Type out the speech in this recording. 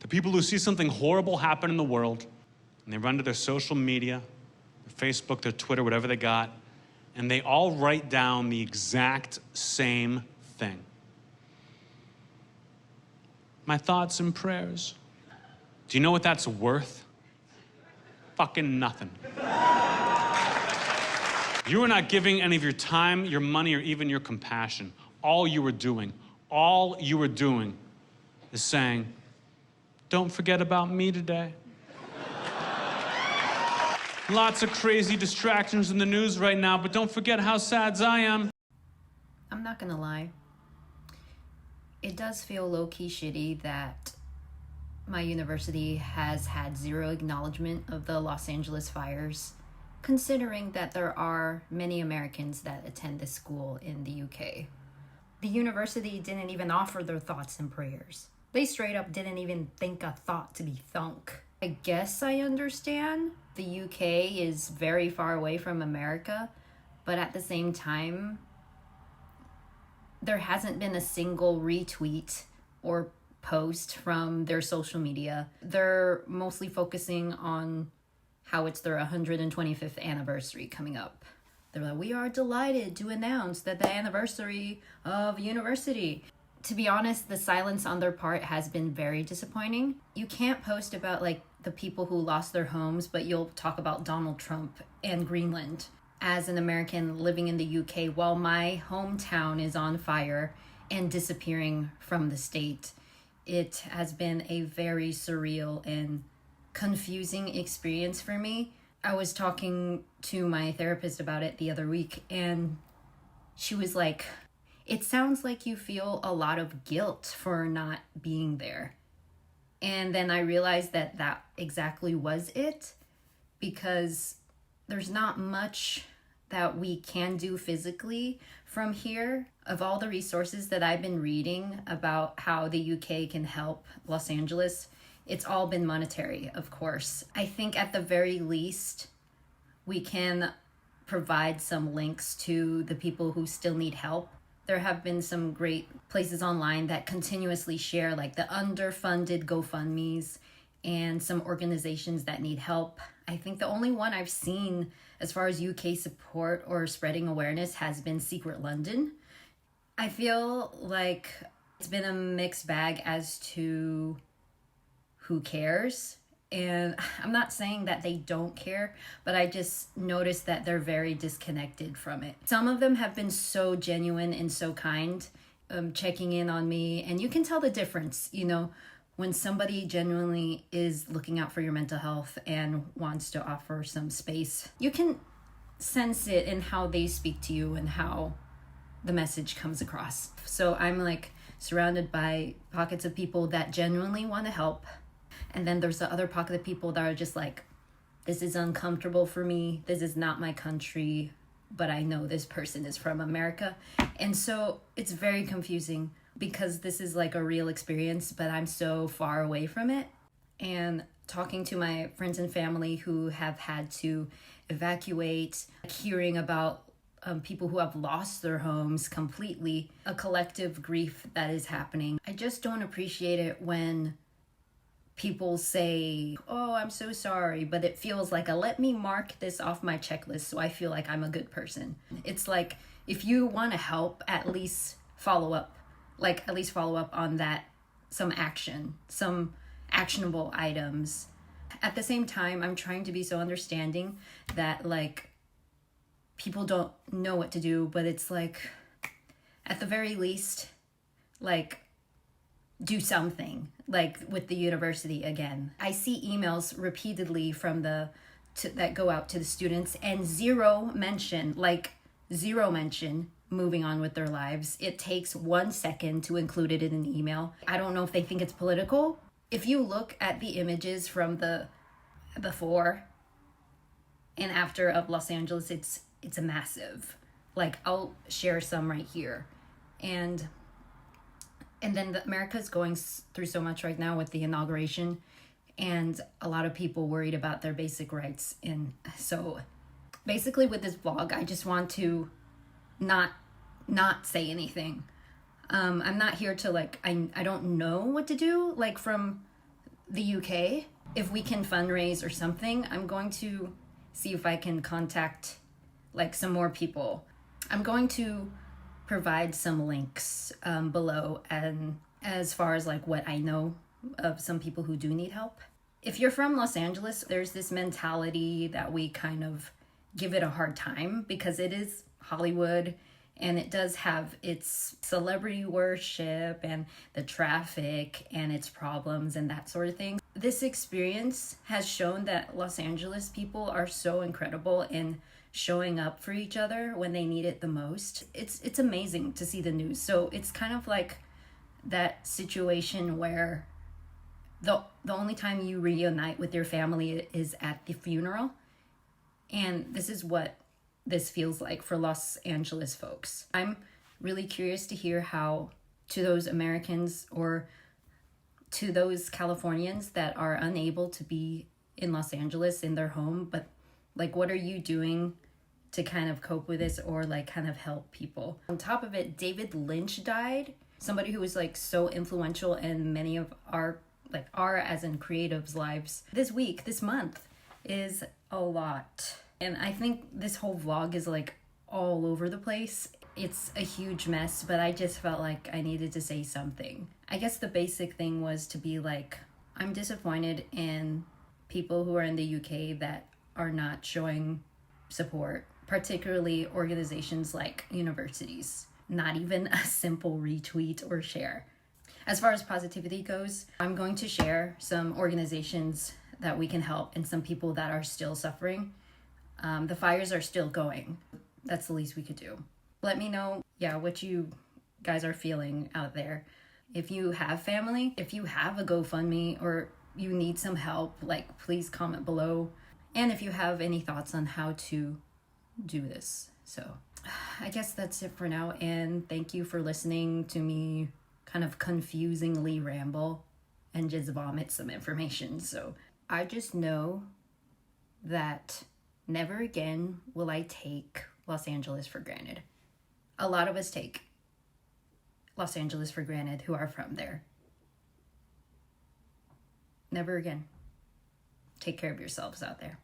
The people who see something horrible happen in the world, and they run to their social media, their Facebook, their Twitter, whatever they got, and they all write down the exact same thing. My thoughts and prayers. Do you know what that's worth? Fucking nothing. You are not giving any of your time, your money, or even your compassion. All you are doing is saying, don't forget about me today. Lots of crazy distractions in the news right now, but don't forget how sad I am. I'm not gonna lie. It does feel low-key shitty that my university has had zero acknowledgement of the Los Angeles fires, considering that there are many Americans that attend this school in the UK. The university didn't even offer their thoughts and prayers. They straight up didn't even think a thought to be thunk. I guess I understand the UK is very far away from America, but at the same time, there hasn't been a single retweet or post from their social media. They're mostly focusing on how it's their 125th anniversary coming up. They're like, we are delighted to announce that the anniversary of university. To be honest, the silence on their part has been very disappointing. You can't post about like the people who lost their homes, but you'll talk about Donald Trump and Greenland. As an American living in the UK, while my hometown is on fire and disappearing from the state, it has been a very surreal and confusing experience for me. I was talking to my therapist about it the other week, and she was like, it sounds like you feel a lot of guilt for not being there. And then I realized that that exactly was it, because there's not much that we can do physically from here. Of all the resources that I've been reading about how the UK can help Los Angeles, it's all been monetary, of course. I think at the very least, we can provide some links to the people who still need help. There have been some great places online that continuously share like the underfunded GoFundMes and some organizations that need help. I think the only one I've seen as far as UK support or spreading awareness has been Secret London. I feel like it's been a mixed bag as to who cares. And I'm not saying that they don't care, but I just noticed that they're very disconnected from it. Some of them have been so genuine and so kind, checking in on me. And you can tell the difference, you know, when somebody genuinely is looking out for your mental health and wants to offer some space. You can sense it in how they speak to you and how the message comes across. So I'm like surrounded by pockets of people that genuinely want to help. And then there's the other pocket of people that are just like, this is uncomfortable for me. This is not my country, but I know this person is from America. And so it's very confusing because this is like a real experience, but I'm so far away from it. And talking to my friends and family who have had to evacuate, hearing about people who have lost their homes completely, a collective grief that is happening. I just don't appreciate it when people say, oh, I'm so sorry, but it feels like let me mark this off my checklist so I feel like I'm a good person. It's like, if you want to help, at least follow up on that, some action, some actionable items. At the same time, I'm trying to be so understanding that like people don't know what to do, but it's like, at the very least, like, do something, like with the university again. I see emails repeatedly from that go out to the students, and zero mention moving on with their lives. It takes 1 second to include it in an email. I don't know if they think it's political. If you look at the images from the before and after of Los Angeles, it's a massive. Like, I'll share some right here. And then America's going through so much right now with the inauguration, and a lot of people worried about their basic rights. And so basically with this vlog, I just want to not say anything. I'm not here to like, I don't know what to do. Like from the UK. If we can fundraise or something, I'm going to see if I can contact like some more people. I'm going to provide some links below, and as far as like what I know of some people who do need help. If you're from Los Angeles, there's this mentality that we kind of give it a hard time because it is Hollywood and it does have its celebrity worship and the traffic and its problems and that sort of thing. This experience has shown that Los Angeles people are so incredible in showing up for each other when they need it the most. It's amazing to see the news. So it's kind of like that situation where the only time you reunite with your family is at the funeral. And this is what this feels like for Los Angeles folks. I'm really curious to hear how, to those Americans or to those Californians that are unable to be in Los Angeles in their home, but like, what are you doing to kind of cope with this or like kind of help people? On top of it, David Lynch died, somebody who was like so influential in many of our as in creatives' lives. This month is a lot. And I think this whole vlog is like all over the place. It's a huge mess, but I just felt like I needed to say something. I guess the basic thing was to be like, I'm disappointed in people who are in the UK that are not showing support, particularly organizations like universities. Not even a simple retweet or share. As far as positivity goes, I'm going to share some organizations that we can help and some people that are still suffering. The fires are still going. That's the least we could do. Let me know, what you guys are feeling out there. If you have family, if you have a GoFundMe or you need some help, like please comment below. And if you have any thoughts on how to do this. So I guess that's it for now. And thank you for listening to me kind of confusingly ramble and just vomit some information. So I just know that never again will I take Los Angeles for granted. A lot of us take Los Angeles for granted who are from there. Never again. Take care of yourselves out there.